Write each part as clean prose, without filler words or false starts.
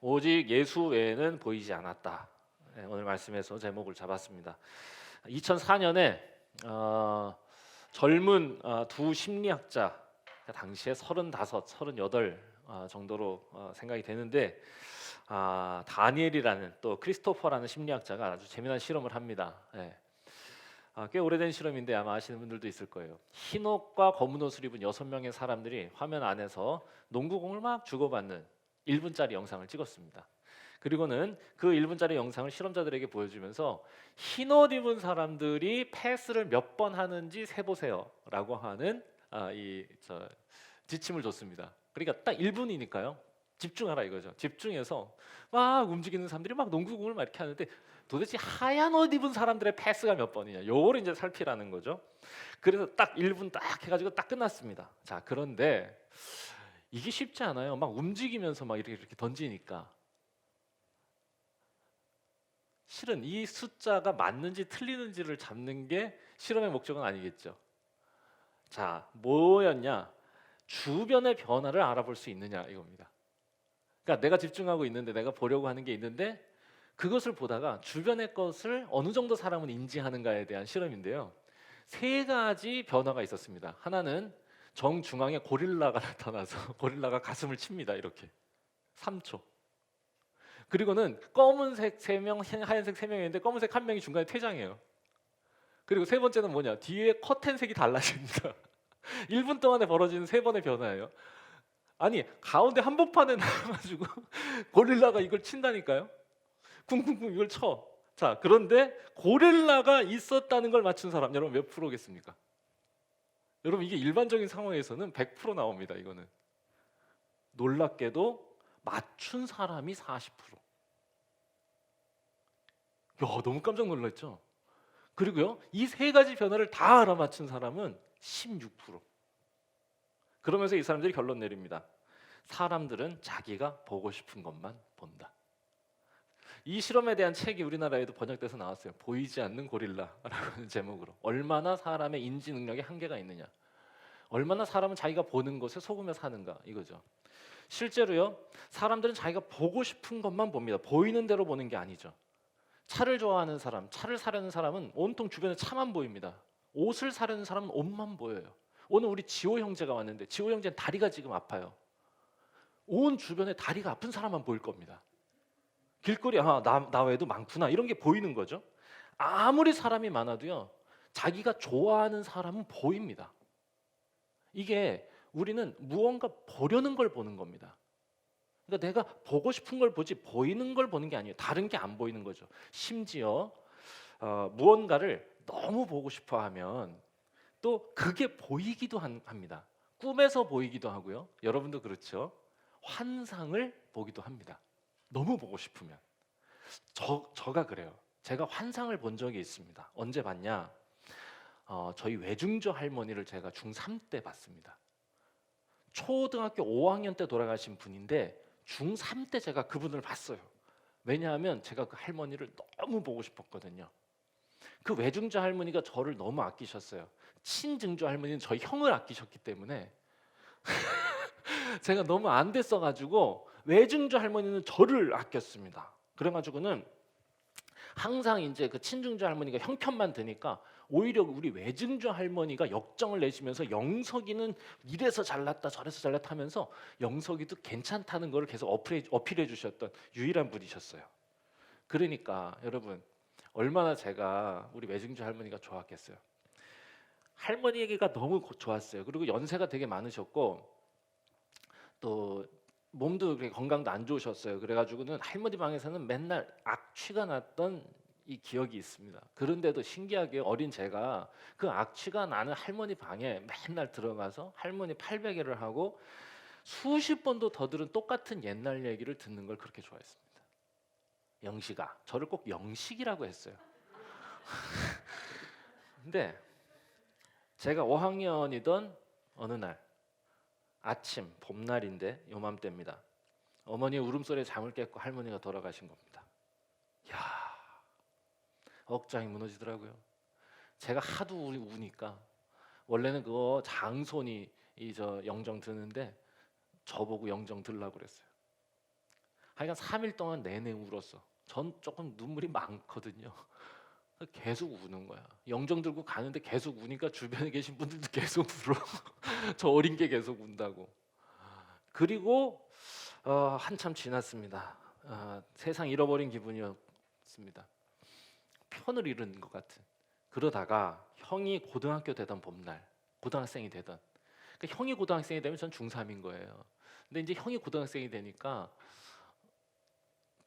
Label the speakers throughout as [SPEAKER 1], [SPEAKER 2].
[SPEAKER 1] 오직 예수 외에는 보이지 않았다. 네, 오늘 말씀에서 제목을 잡았습니다. 2004년에 젊은 두 심리학자, 당시에 35, 38 정도로 생각이 되는데, 다니엘이라는 또 크리스토퍼라는 심리학자가 아주 재미난 실험을 합니다. 꽤 오래된 실험인데 아마 아시는 분들도 있을 거예요. 흰 옷과 검은 옷을 입은 6명의 사람들이 화면 안에서 농구공을 막 주고받는 1분짜리 영상을 찍었습니다. 그리고는 그 1분짜리 영상을 실험자들에게 보여주면서 흰 옷 입은 사람들이 패스를 몇 번 하는지 세보세요라고 하는 지침을 줬습니다. 그러니까 딱 1분이니까요. 집중하라 이거죠. 집중해서 막 움직이는 사람들이 막 농구공을 막 이렇게 하는데 도대체 하얀 옷 입은 사람들의 패스가 몇 번이냐, 요거를 이제 살피라는 거죠. 그래서 딱 1분 딱 해가지고 딱 끝났습니다. 자, 그런데 이게 쉽지 않아요. 막 움직이면서 막 이렇게 던지니까. 실은 이 숫자가 맞는지 틀리는지를 잡는 게 실험의 목적은 아니겠죠. 자, 뭐였냐? 주변의 변화를 알아볼 수 있느냐 이겁니다. 그러니까 내가 집중하고 있는데, 내가 보려고 하는 게 있는데, 그것을 보다가 주변의 것을 어느 정도 사람은 인지하는가에 대한 실험인데요. 세 가지 변화가 있었습니다. 하나는 정중앙에 고릴라가 나타나서 고릴라가 가슴을 칩니다. 이렇게 3초. 그리고는 검은색 3명, 하얀색 3명인데 검은색 1명이 중간에 퇴장해요. 그리고 세 번째는 뭐냐? 뒤에 커튼색이 달라집니다. 1분 동안에 벌어지는 3번의 변화예요. 아니, 가운데 한복판에 나와가지고 고릴라가 이걸 친다니까요. 쿵쿵쿵 이걸 쳐. 자, 그런데 고릴라가 있었다는 걸 맞춘 사람, 여러분 몇 프로겠습니까? 여러분, 이게 일반적인 상황에서는 100% 나옵니다. 이거는 놀랍게도 맞춘 사람이 40%. 야, 너무 깜짝 놀랐죠? 그리고요, 이 세 가지 변화를 다 알아맞힌 사람은 16%. 그러면서 이 사람들이 결론 내립니다. 사람들은 자기가 보고 싶은 것만 본다. 이 실험에 대한 책이 우리나라에도 번역돼서 나왔어요. 보이지 않는 고릴라라고 하는 제목으로. 얼마나 사람의 인지 능력에 한계가 있느냐, 얼마나 사람은 자기가 보는 것에 속으며 사는가, 이거죠. 실제로요, 사람들은 자기가 보고 싶은 것만 봅니다. 보이는 대로 보는 게 아니죠. 차를 좋아하는 사람, 차를 사려는 사람은 온통 주변에 차만 보입니다. 옷을 사려는 사람은 옷만 보여요. 오늘 우리 지호 형제가 왔는데, 지호 형제는 다리가 지금 아파요. 온 주변에 다리가 아픈 사람만 보일 겁니다. 길거리 나 외에도 많구나, 이런 게 보이는 거죠. 아무리 사람이 많아도요, 자기가 좋아하는 사람은 보입니다. 이게 우리는 무언가 보려는 걸 보는 겁니다. 그러니까 내가 보고 싶은 걸 보지 보이는 걸 보는 게 아니에요. 다른 게 안 보이는 거죠. 심지어 무언가를 너무 보고 싶어 하면 또 그게 보이기도 합니다. 꿈에서 보이기도 하고요. 여러분도 그렇죠. 환상을 보기도 합니다. 너무 보고 싶으면. 저가 그래요. 제가 환상을 본 적이 있습니다. 언제 봤냐? 저희 외중조 할머니를 제가 중3 때 봤습니다. 초등학교 5학년 때 돌아가신 분인데 중3 때 제가 그분을 봤어요. 왜냐하면 제가 그 할머니를 너무 보고 싶었거든요. 그 외중조 할머니가 저를 너무 아끼셨어요. 친증조 할머니는 저희 형을 아끼셨기 때문에 제가 너무 안 됐어가지고 외중조 할머니는 저를 아꼈습니다. 그래가지고는 항상 이제 그 친증조 할머니가 형편만 드니까 오히려 우리 외증조 할머니가 역정을 내시면서 영석이는 이래서 잘났다 저래서 잘났다 하면서 영석이도 괜찮다는 걸 계속 어필해 주셨던 유일한 분이셨어요. 그러니까 여러분, 얼마나 제가 우리 외증조 할머니가 좋았겠어요. 할머니에게가 너무 좋았어요. 그리고 연세가 되게 많으셨고 또 몸도 그렇게 건강도 안 좋으셨어요. 그래가지고는 할머니 방에서는 맨날 악취가 났던 이 기억이 있습니다. 그런데도 신기하게 어린 제가 그 악취가 나는 할머니 방에 맨날 들어가서 할머니 팔베개를 하고 수십 번도 더 들은 똑같은 옛날 얘기를 듣는 걸 그렇게 좋아했습니다. 영식아, 저를 꼭 영식이라고 했어요. 근데 제가 5학년이던 어느 날 아침, 봄날인데 요맘때입니다. 어머니의 울음소리에 잠을 깼고 할머니가 돌아가신 겁니다. 야, 억장이 무너지더라고요. 제가 하도 우니까 원래는 그거 장손이 이 저 영정 드는데 저보고 영정 들라고 그랬어요. 하여간 3일 동안 내내 울었어. 전 조금 눈물이 많거든요. 계속 우는 거야. 영정 들고 가는데 계속 우니까 주변에 계신 분들도 계속 울어. 저 어린 게 계속 운다고. 그리고 한참 지났습니다. 세상 잃어버린 기분이었습니다. 편을 잃은 것 같은. 그러다가 형이 고등학교 되던 봄날, 고등학생이 되던. 그러니까 형이 고등학생이 되면 전 중3인 거예요. 근데 이제 형이 고등학생이 되니까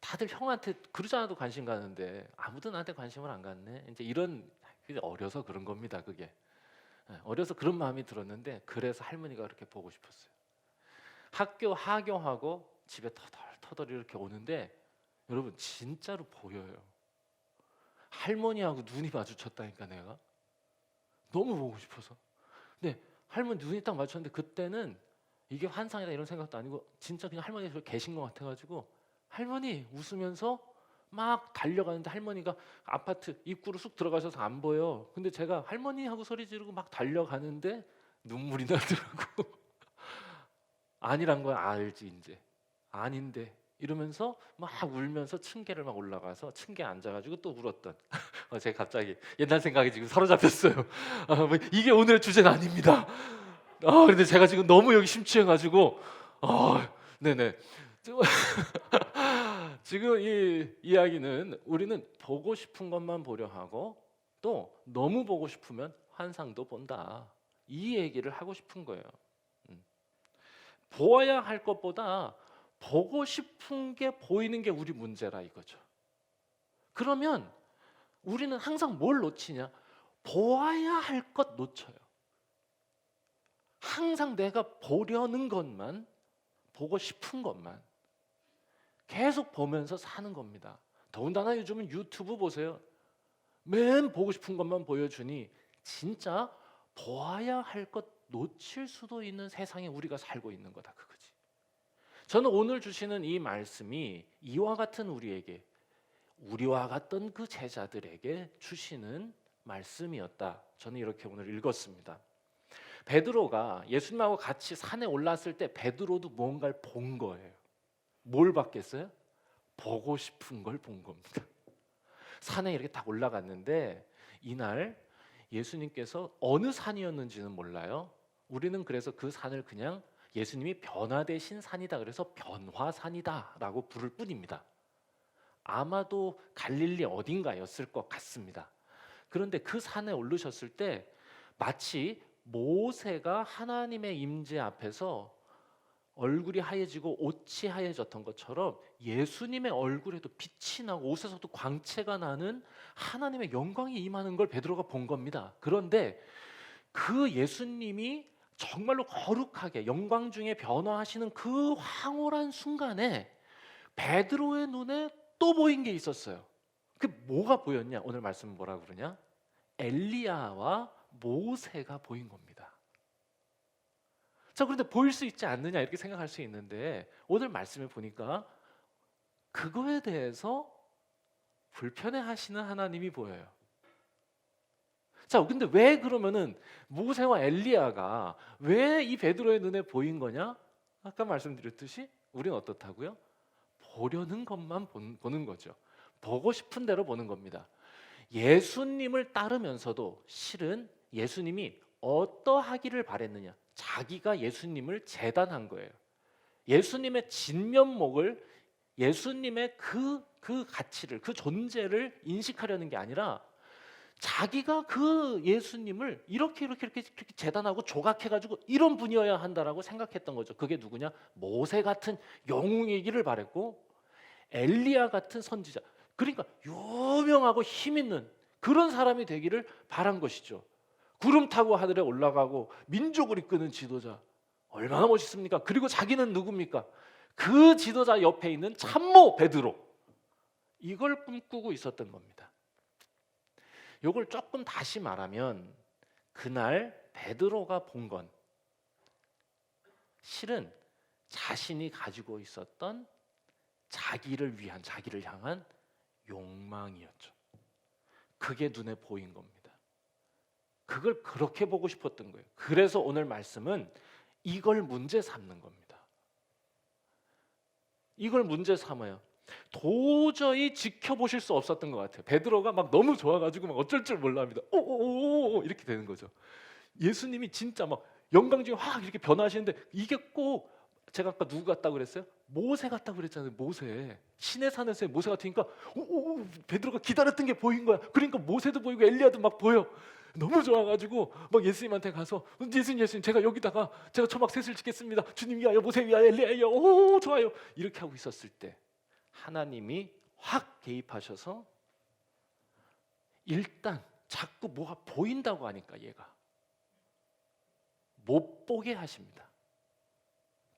[SPEAKER 1] 다들 형한테 그러지 않아도 관심 가는데 아무도 나한테 관심을 안 갖네. 이제 이런 어려서 그런 겁니다. 그게 어려서 그런 마음이 들었는데 그래서 할머니가 그렇게 보고 싶었어요. 학교 하교하고 집에 터덜터덜 이렇게 오는데 여러분 진짜로 보여요. 할머니하고 눈이 마주쳤다니까 내가 너무 보고 싶어서. 근데 할머니 눈이 딱 마주쳤는데 그때는 이게 환상이다 이런 생각도 아니고 진짜 그냥 할머니가 계신 것 같아가지고 할머니 웃으면서 막 달려가는데 할머니가 아파트 입구로 쑥 들어가셔서 안 보여. 근데 제가 할머니 하고 소리 지르고 막 달려가는데 눈물이 나더라고. 아니란 건 알지 이제. 아닌데 이러면서 막 울면서 층계를 막 올라가서 층계에 앉아가지고 또 울었던. 제가 갑자기 옛날 생각이 지금 사로잡혔어요. 뭐 이게 오늘의 주제는 아닙니다. 근데 제가 지금 너무 여기 심취해가지고 네네. 지금 이 이야기는 우리는 보고 싶은 것만 보려 하고 또 너무 보고 싶으면 환상도 본다. 이 얘기를 하고 싶은 거예요. 보아야 할 것보다 보고 싶은 게 보이는 게 우리 문제라 이거죠. 그러면 우리는 항상 뭘 놓치냐? 보아야 할 것 놓쳐요. 항상 내가 보려는 것만, 보고 싶은 것만 계속 보면서 사는 겁니다. 더군다나 요즘은 유튜브 보세요. 맨 보고 싶은 것만 보여주니 진짜 보아야 할 것 놓칠 수도 있는 세상에 우리가 살고 있는 거다 그거지. 저는 오늘 주시는 이 말씀이 이와 같은 우리에게, 우리와 같던 그 제자들에게 주시는 말씀이었다. 저는 이렇게 오늘 읽었습니다. 베드로가 예수님하고 같이 산에 올랐을 때 베드로도 뭔가를 본 거예요. 뭘 봤겠어요? 보고 싶은 걸 본 겁니다. 산에 이렇게 딱 올라갔는데 이날 예수님께서 어느 산이었는지는 몰라요. 우리는 그래서 그 산을 그냥 예수님이 변화되신 산이다 그래서 변화산이다라고 부를 뿐입니다. 아마도 갈릴리 어딘가였을 것 같습니다. 그런데 그 산에 오르셨을 때 마치 모세가 하나님의 임재 앞에서 얼굴이 하얘지고 옷이 하얘졌던 것처럼 예수님의 얼굴에도 빛이 나고 옷에서도 광채가 나는 하나님의 영광이 임하는 걸 베드로가 본 겁니다. 그런데 그 예수님이 정말로 거룩하게 영광 중에 변화하시는 그 황홀한 순간에 베드로의 눈에 또 보인 게 있었어요. 그 뭐가 보였냐? 오늘 말씀은 뭐라 그러냐? 엘리야와 모세가 보인 겁니다. 자, 그런데 보일 수 있지 않느냐 이렇게 생각할 수 있는데 오늘 말씀을 보니까 그거에 대해서 불편해하시는 하나님이 보여요. 자, 근데 왜 그러면은 모세와 엘리야가 왜 이 베드로의 눈에 보인 거냐? 아까 말씀드렸듯이 우리는 어떻다고요? 보려는 것만 보는 거죠. 보고 싶은 대로 보는 겁니다. 예수님을 따르면서도 실은 예수님이 어떠하기를 바랬느냐? 자기가 예수님을 재단한 거예요. 예수님의 진면목을 예수님의 그 가치를 그 존재를 인식하려는 게 아니라 자기가 그 예수님을 이렇게 재단하고 조각해가지고 이런 분이어야 한다라고 생각했던 거죠. 그게 누구냐? 모세 같은 영웅이기를 바랬고 엘리야 같은 선지자, 그러니까 유명하고 힘 있는 그런 사람이 되기를 바란 것이죠. 구름 타고 하늘에 올라가고 민족을 이끄는 지도자, 얼마나 멋있습니까? 그리고 자기는 누굽니까? 그 지도자 옆에 있는 참모 베드로, 이걸 꿈꾸고 있었던 겁니다. 이걸 조금 다시 말하면 그날 베드로가 본 건 실은 자신이 가지고 있었던 자기를 위한, 자기를 향한 욕망이었죠. 그게 눈에 보인 겁니다. 그걸 그렇게 보고 싶었던 거예요. 그래서 오늘 말씀은 이걸 문제 삼는 겁니다. 이걸 문제 삼아요. 도저히 지켜보실 수 없었던 것 같아요. 베드로가 막 너무 좋아가지고 막 어쩔 줄 몰라 합니다. 오오오 이렇게 되는 거죠. 예수님이 진짜 막 영광 중에 확 이렇게 변하시는데 이게 꼭 제가 아까 누구 같다고 그랬어요? 모세 같다고 그랬잖아요. 모세. 신의 산에서의 모세 같으니까 오 베드로가 기다렸던 게 보인 거야. 그러니까 모세도 보이고 엘리야도 막 보여. 너무 좋아가지고 막 예수님한테 가서 예수님 제가 여기다가 제가 초막 셋을 짓겠습니다. 주님 위하여 모세 위하여 엘리야 위하여 오 좋아요. 이렇게 하고 있었을 때 하나님이 확 개입하셔서 일단 자꾸 뭐가 보인다고 하니까 얘가 못 보게 하십니다.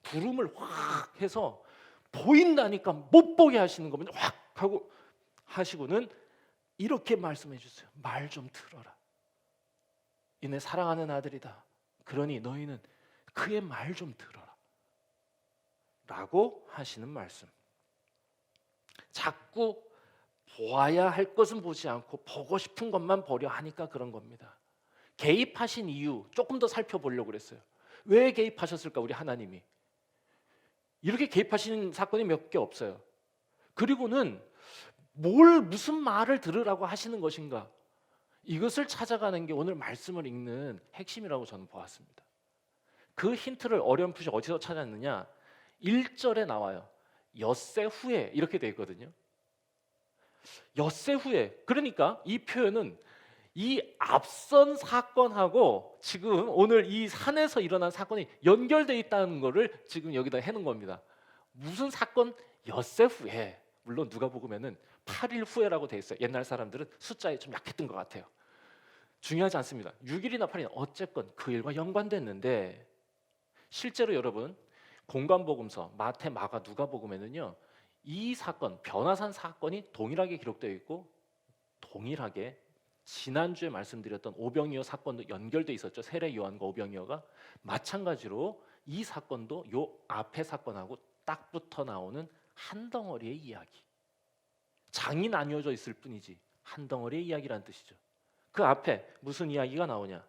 [SPEAKER 1] 구름을 확 해서 보인다니까 못 보게 하시는 거면 확 하고 하시고는 이렇게 말씀해 주세요. 말 좀 들어라. 이내 사랑하는 아들이다. 그러니 너희는 그의 말 좀 들어라. 라고 하시는 말씀. 자꾸 보아야 할 것은 보지 않고 보고 싶은 것만 보려 하니까 그런 겁니다. 개입하신 이유 조금 더 살펴보려고 그랬어요. 왜 개입하셨을까 우리 하나님이? 이렇게 개입하시는 사건이 몇 개 없어요. 그리고는 무슨 말을 들으라고 하시는 것인가? 이것을 찾아가는 게 오늘 말씀을 읽는 핵심이라고 저는 보았습니다. 그 힌트를 어렴풋이 어디서 찾았느냐? 1절에 나와요. 엿새 후에 이렇게 되어 있거든요. 엿새 후에. 그러니까 이 표현은 이 앞선 사건하고 지금 오늘 이 산에서 일어난 사건이 연결되어 있다는 것을 지금 여기다 해놓은 겁니다. 무슨 사건? 엿새 후에. 물론 누가복음에는 8일 후에라고 되어 있어요. 옛날 사람들은 숫자에 좀 약했던 것 같아요. 중요하지 않습니다. 6일이나 8일 어쨌건 그 일과 연관됐는데 실제로 여러분 공관복음서 마태, 마가, 누가복음에는요 이 사건 변화산 사건이 동일하게 기록되어 있고 동일하게 지난주에 말씀드렸던 오병이어 사건도 연결돼 있었죠. 세례 요한과 오병이어가 마찬가지로 이 사건도 요 앞에 사건하고 딱 붙어 나오는 한 덩어리의 이야기. 장이 나뉘어져 있을 뿐이지 한 덩어리의 이야기란 뜻이죠. 그 앞에 무슨 이야기가 나오냐?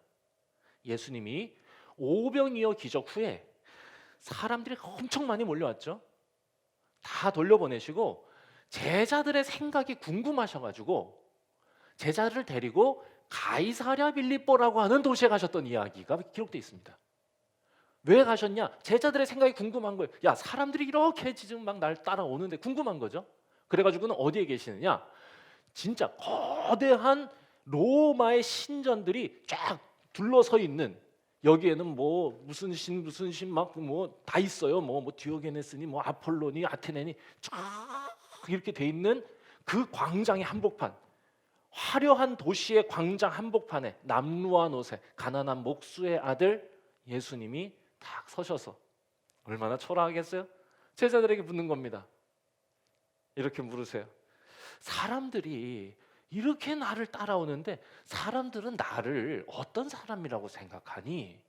[SPEAKER 1] 예수님이 오병이어 기적 후에 사람들이 엄청 많이 몰려왔죠. 다 돌려보내시고 제자들의 생각이 궁금하셔가지고 제자들을 데리고 가이사랴 빌립보라고 하는 도시에 가셨던 이야기가 기록되어 있습니다. 왜 가셨냐? 제자들의 생각이 궁금한 거예요. 야, 사람들이 이렇게 지금 막 날 따라오는데 궁금한 거죠. 그래가지고는 어디에 계시느냐? 진짜 거대한 로마의 신전들이 쫙 둘러서 있는 여기에는 뭐 무슨 신 막 뭐 다 있어요. 뭐 디오게네스니 뭐 아폴로니 아테네니 쫙 이렇게 돼 있는 그 광장의 한복판. 화려한 도시의 광장 한복판에 남루와 노세 가난한 목수의 아들 예수님이 딱 서셔서 얼마나 초라하겠어요? 제자들에게 묻는 겁니다. 이렇게 물으세요. 사람들이 이렇게 나를 따라오는데 사람들은 나를 어떤 사람이라고 생각하니?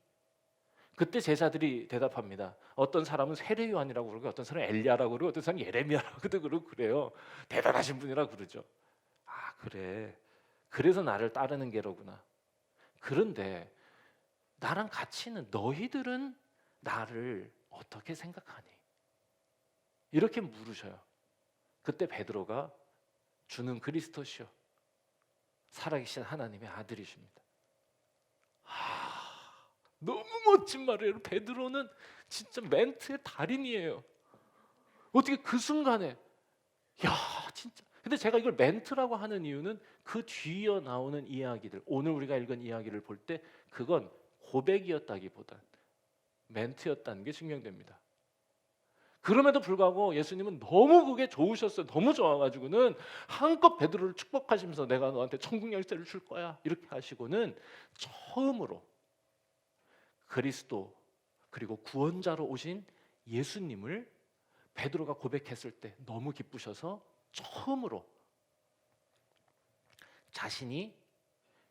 [SPEAKER 1] 그때 제자들이 대답합니다. 어떤 사람은 세례 요한이라고 그러고 어떤 사람은 엘리야라고 그러고 어떤 사람은 예레미야라고도 그러고 그래요. 대단하신 분이라 그러죠. 아 그래. 그래서 나를 따르는 게로구나. 그런데 나랑 같이 있는 너희들은 나를 어떻게 생각하니? 이렇게 물으셔요. 그때 베드로가 주는 그리스도시요 살아계신 하나님의 아들이십니다. 너무 멋진 말이에요. 베드로는 진짜 멘트의 달인이에요. 어떻게 그 순간에 야 진짜. 근데 제가 이걸 멘트라고 하는 이유는 그 뒤에 나오는 이야기들, 오늘 우리가 읽은 이야기를 볼 때 그건 고백이었다기보단 멘트였다는 게 증명됩니다. 그럼에도 불구하고 예수님은 너무 그게 좋으셨어요. 너무 좋아가지고는 한껏 베드로를 축복하시면서 내가 너한테 천국 열쇠를 줄 거야 이렇게 하시고는 처음으로 그리스도 그리고 구원자로 오신 예수님을 베드로가 고백했을 때 너무 기쁘셔서 처음으로 자신이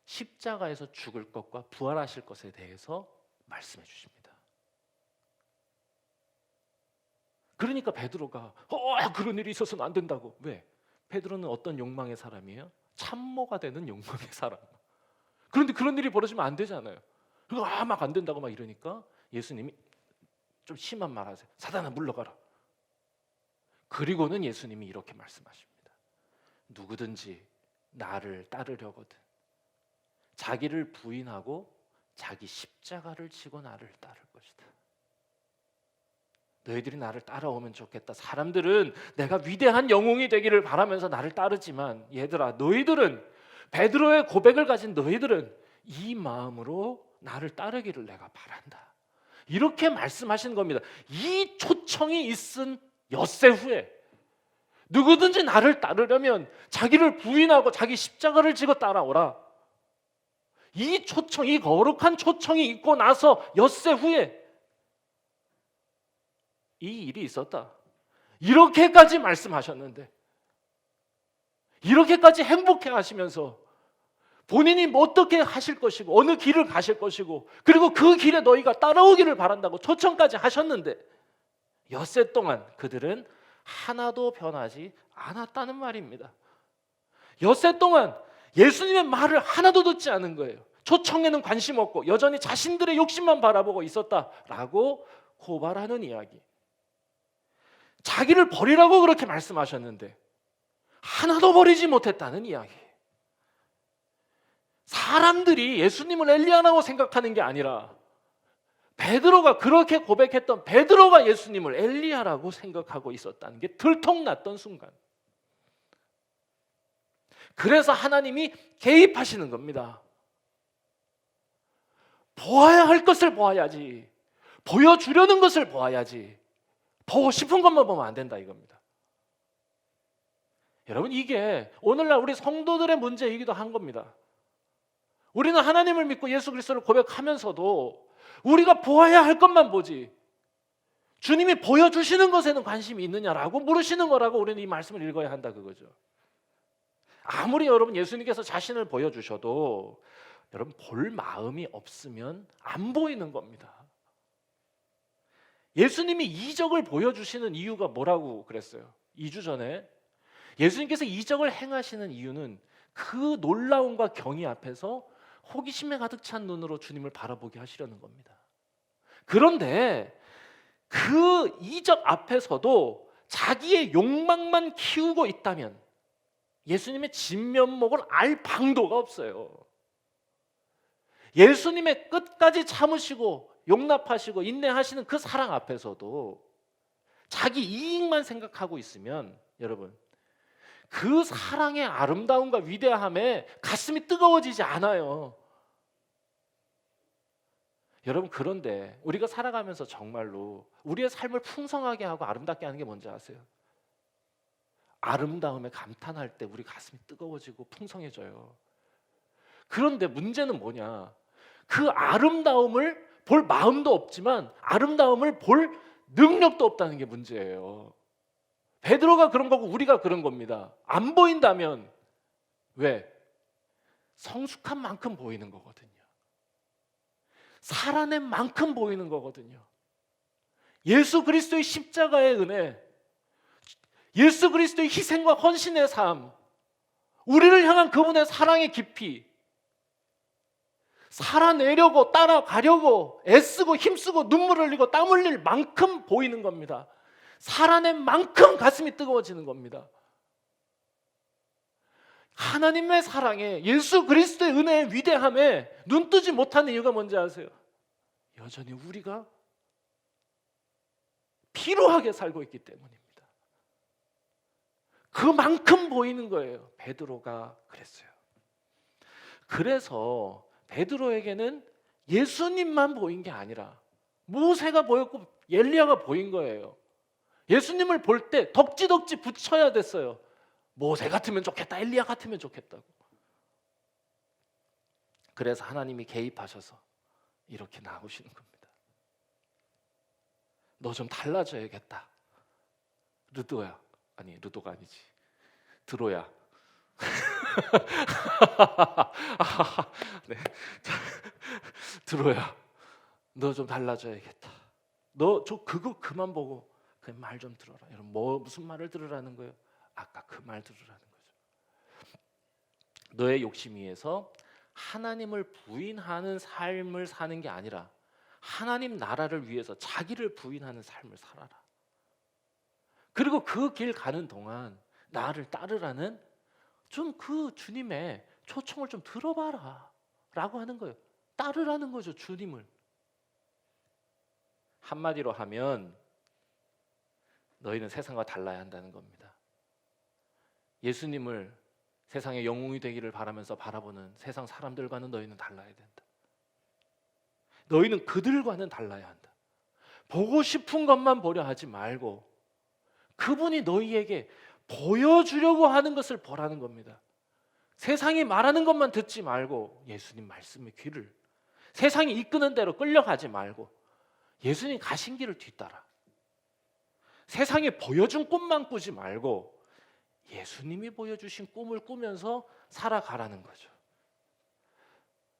[SPEAKER 1] 십자가에서 죽을 것과 부활하실 것에 대해서 말씀해 주십니다. 그러니까 베드로가 그런 일이 있어서는 안 된다고. 왜? 베드로는 어떤 욕망의 사람이에요? 참모가 되는 욕망의 사람. 그런데 그런 일이 벌어지면 안 되잖아요. 그리고 막 안 된다고 막 이러니까 예수님이 좀 심한 말 하세요. 사단아 물러가라. 그리고는 예수님이 이렇게 말씀하십니다. 누구든지 나를 따르려거든 자기를 부인하고 자기 십자가를 지고 나를 따를 것이다. 너희들이 나를 따라오면 좋겠다. 사람들은 내가 위대한 영웅이 되기를 바라면서 나를 따르지만 얘들아, 너희들은, 베드로의 고백을 가진 너희들은 이 마음으로 나를 따르기를 내가 바란다. 이렇게 말씀하시는 겁니다. 이 초청이 있은 엿새 후에 누구든지 나를 따르려면 자기를 부인하고 자기 십자가를 지고 따라오라. 이 초청, 이 거룩한 초청이 있고 나서 엿새 후에 이 일이 있었다. 이렇게까지 말씀하셨는데, 이렇게까지 행복해 하시면서 본인이 뭐 어떻게 하실 것이고 어느 길을 가실 것이고 그리고 그 길에 너희가 따라오기를 바란다고 초청까지 하셨는데 엿새 동안 그들은 하나도 변하지 않았다는 말입니다. 엿새 동안 예수님의 말을 하나도 듣지 않은 거예요. 초청에는 관심 없고 여전히 자신들의 욕심만 바라보고 있었다라고 고발하는 이야기. 자기를 버리라고 그렇게 말씀하셨는데 하나도 버리지 못했다는 이야기. 사람들이 예수님을 엘리야라고 생각하는 게 아니라 베드로가 그렇게 고백했던 베드로가 예수님을 엘리야라고 생각하고 있었다는 게 들통났던 순간. 그래서 하나님이 개입하시는 겁니다. 보아야 할 것을 보아야지, 보여주려는 것을 보아야지, 보고 싶은 것만 보면 안 된다 이겁니다. 여러분, 이게 오늘날 우리 성도들의 문제이기도 한 겁니다. 우리는 하나님을 믿고 예수 그리스도를 고백하면서도 우리가 보아야 할 것만 보지 주님이 보여주시는 것에는 관심이 있느냐라고 물으시는 거라고 우리는 이 말씀을 읽어야 한다 그거죠. 아무리 여러분 예수님께서 자신을 보여주셔도 여러분 볼 마음이 없으면 안 보이는 겁니다. 예수님이 이적을 보여주시는 이유가 뭐라고 그랬어요? 2주 전에 예수님께서 이적을 행하시는 이유는 그 놀라움과 경이 앞에서 호기심에 가득 찬 눈으로 주님을 바라보게 하시려는 겁니다. 그런데 그 이적 앞에서도 자기의 욕망만 키우고 있다면 예수님의 진면목을 알 방도가 없어요. 예수님의 끝까지 참으시고 용납하시고 인내하시는 그 사랑 앞에서도 자기 이익만 생각하고 있으면 여러분 그 사랑의 아름다움과 위대함에 가슴이 뜨거워지지 않아요. 여러분, 그런데 우리가 살아가면서 정말로 우리의 삶을 풍성하게 하고 아름답게 하는 게 뭔지 아세요? 아름다움에 감탄할 때 우리 가슴이 뜨거워지고 풍성해져요. 그런데 문제는 뭐냐? 그 아름다움을 볼 마음도 없지만 아름다움을 볼 능력도 없다는 게 문제예요. 베드로가 그런 거고 우리가 그런 겁니다. 안 보인다면 왜? 성숙한 만큼 보이는 거거든요. 살아낸 만큼 보이는 거거든요. 예수 그리스도의 십자가의 은혜, 예수 그리스도의 희생과 헌신의 삶, 우리를 향한 그분의 사랑의 깊이, 살아내려고 따라가려고 애쓰고 힘쓰고 눈물 흘리고 땀 흘릴 만큼 보이는 겁니다. 살아낸 만큼 가슴이 뜨거워지는 겁니다. 하나님의 사랑에, 예수 그리스도의 은혜의 위대함에 눈뜨지 못하는 이유가 뭔지 아세요? 여전히 우리가 피로하게 살고 있기 때문입니다. 그만큼 보이는 거예요. 베드로가 그랬어요. 그래서 베드로에게는 예수님만 보인 게 아니라 모세가 보였고 엘리야가 보인 거예요. 예수님을 볼 때 덕지덕지 붙여야 됐어요. 모세 같으면 좋겠다, 엘리야 같으면 좋겠다고. 그래서 하나님이 개입하셔서 이렇게 나오시는 겁니다. 너 좀 달라져야겠다. 르도야, 아니 르도가 아니지, 드로야. 네. 드로야, 너 좀 달라져야겠다. 너 저 그거 그만 보고 그 말 좀 들어라. 여러분, 무슨 말을 들으라는 거예요? 아까 그 말 들으라는 거죠. 너의 욕심 위에서 하나님을 부인하는 삶을 사는 게 아니라 하나님 나라를 위해서 자기를 부인하는 삶을 살아라. 그리고 그 길 가는 동안 나를 따르라는 좀 그 주님의 초청을 좀 들어봐라 라고 하는 거예요. 따르라는 거죠, 주님을. 한마디로 하면 너희는 세상과 달라야 한다는 겁니다. 예수님을 세상의 영웅이 되기를 바라면서 바라보는 세상 사람들과는 너희는 달라야 된다. 너희는 그들과는 달라야 한다. 보고 싶은 것만 보려 하지 말고 그분이 너희에게 보여주려고 하는 것을 보라는 겁니다. 세상이 말하는 것만 듣지 말고 예수님 말씀의 귀를, 세상이 이끄는 대로 끌려가지 말고 예수님 가신 길을 뒤따라. 세상이 보여준 꿈만 꾸지 말고 예수님이 보여주신 꿈을 꾸면서 살아가라는 거죠.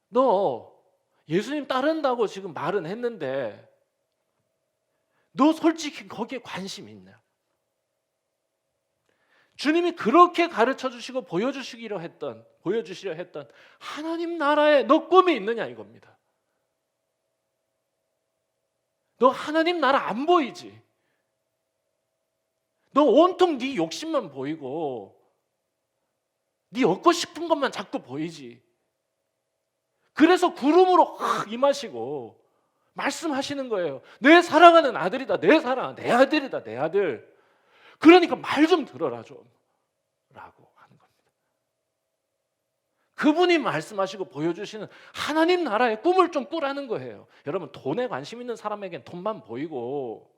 [SPEAKER 1] 너 예수님 따른다고 지금 말은 했는데 너 솔직히 거기에 관심 있냐? 주님이 그렇게 가르쳐 주시고 보여주시려 했던 하나님 나라에 너 꿈이 있느냐 이겁니다. 너 하나님 나라 안 보이지? 너 온통 네 욕심만 보이고 네 얻고 싶은 것만 자꾸 보이지. 그래서 구름으로 확 임하시고 말씀하시는 거예요. 내 사랑하는 아들이다. 내 사랑, 내 아들이다. 내 아들. 그러니까 말 좀 들어라 좀 라고 하는 겁니다. 그분이 말씀하시고 보여주시는 하나님 나라의 꿈을 좀 꾸라는 거예요. 여러분, 돈에 관심 있는 사람에겐 돈만 보이고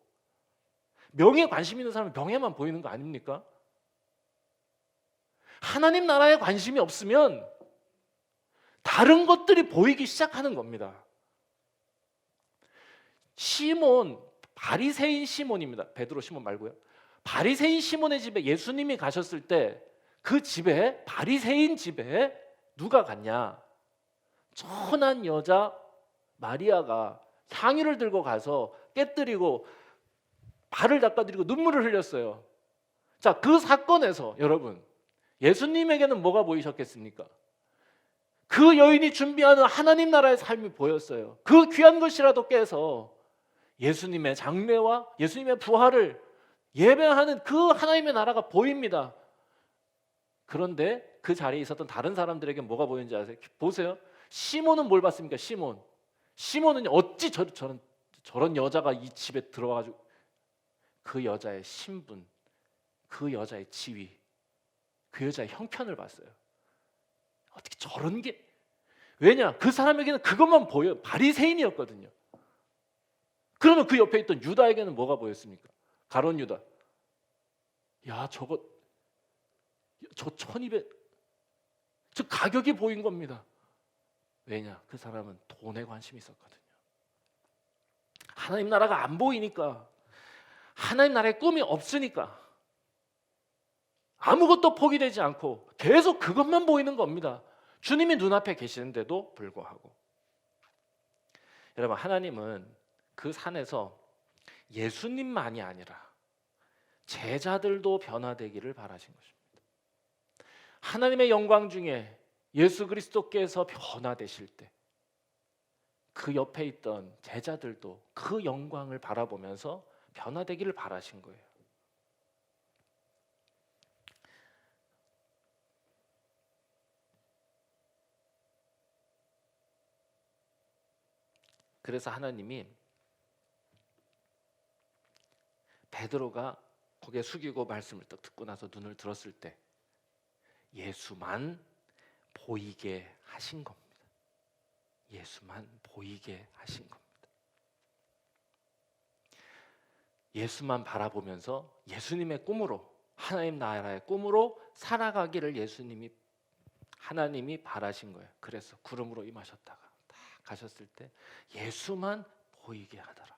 [SPEAKER 1] 명예에 관심 있는 사람은 명예만 보이는 거 아닙니까? 하나님 나라에 관심이 없으면 다른 것들이 보이기 시작하는 겁니다. 시몬, 바리새인 시몬입니다. 베드로 시몬 말고요. 바리새인 시몬의 집에 예수님이 가셨을 때 그 집에, 바리새인 집에 누가 갔냐? 천한 여자 마리아가 향유를 들고 가서 깨뜨리고 발을 닦아드리고 눈물을 흘렸어요. 자, 그 사건에서 여러분, 예수님에게는 뭐가 보이셨겠습니까? 그 여인이 준비하는 하나님 나라의 삶이 보였어요. 그 귀한 것이라도 깨서 예수님의 장래와 예수님의 부활을 예배하는 그 하나님의 나라가 보입니다. 그런데 그 자리에 있었던 다른 사람들에게 뭐가 보이는지 아세요? 보세요. 시몬은 뭘 봤습니까? 시몬은 어찌 저런 여자가 이 집에 들어와가지고 그 여자의 신분, 그 여자의 지위, 그 여자의 형편을 봤어요. 어떻게 저런 게, 왜냐? 그 사람에게는 그것만 보여. 바리새인이었거든요. 그러면 그 옆에 있던 유다에게는 뭐가 보였습니까? 가룟 유다. 야, 저 1200, 저 가격이 보인 겁니다. 왜냐? 그 사람은 돈에 관심이 있었거든요. 하나님 나라가 안 보이니까, 하나님 나라의 꿈이 없으니까 아무것도 포기되지 않고 계속 그것만 보이는 겁니다. 주님이 눈앞에 계시는데도 불구하고. 여러분, 하나님은 그 산에서 예수님만이 아니라 제자들도 변화되기를 바라신 것입니다. 하나님의 영광 중에 예수 그리스도께서 변화되실 때 그 옆에 있던 제자들도 그 영광을 바라보면서 변화되기를 바라신 거예요. 그래서 하나님이 베드로가 고개 숙이고 말씀을 딱 듣고 나서 눈을 들었을 때 예수만 보이게 하신 겁니다. 예수만 보이게 하신 겁니다. 예수만 바라보면서 예수님의 꿈으로, 하나님 나라의 꿈으로 살아가기를 하나님이 바라신 거예요. 그래서 구름으로 임하셨다가 딱 가셨을 때 예수만 보이게 하더라.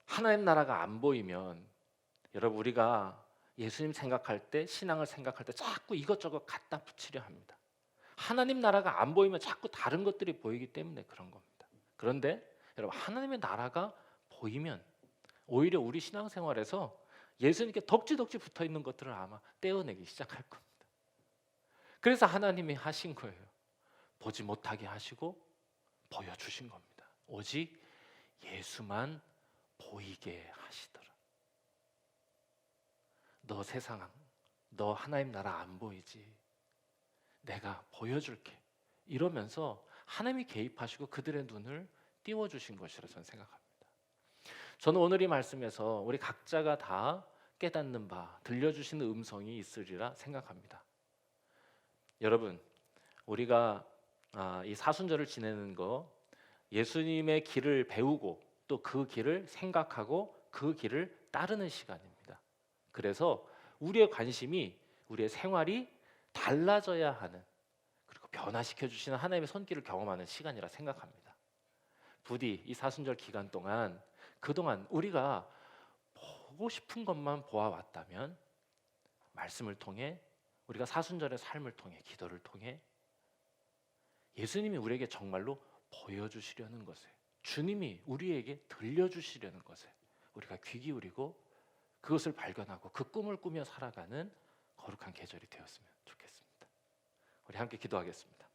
[SPEAKER 1] 하나님 나라가 안 보이면, 여러분, 우리가 예수님 생각할 때, 신앙을 생각할 때 자꾸 이것저것 갖다 붙이려 합니다. 하나님 나라가 안 보이면 자꾸 다른 것들이 보이기 때문에 그런 겁니다. 그런데 여러분, 하나님의 나라가 보이면 오히려 우리 신앙생활에서 예수님께 덕지덕지 붙어있는 것들을 아마 떼어내기 시작할 겁니다. 그래서 하나님이 하신 거예요. 보지 못하게 하시고 보여주신 겁니다. 오직 예수만 보이게 하시더라. 너 세상, 너 하나님 나라 안 보이지? 내가 보여줄게. 이러면서 하나님이 개입하시고 그들의 눈을 띄워주신 것이라 저는 생각합니다. 저는 오늘 이 말씀에서 우리 각자가 다 깨닫는 바, 들려주시는 음성이 있으리라 생각합니다. 여러분, 우리가 이 사순절을 지내는 거 예수님의 길을 배우고 또 그 길을 생각하고 그 길을 따르는 시간입니다. 그래서 우리의 관심이 우리의 생활이 달라져야 하는, 그리고 변화시켜 주시는 하나님의 손길을 경험하는 시간이라 생각합니다. 부디 이 사순절 기간 동안 그동안 우리가 보고 싶은 것만 보아왔다면 말씀을 통해, 우리가 사순절의 삶을 통해, 기도를 통해 예수님이 우리에게 정말로 보여주시려는 것에, 주님이 우리에게 들려주시려는 것에 우리가 귀 기울이고 그것을 발견하고 그 꿈을 꾸며 살아가는 거룩한 계절이 되었으면 좋겠습니다. 우리 함께 기도하겠습니다.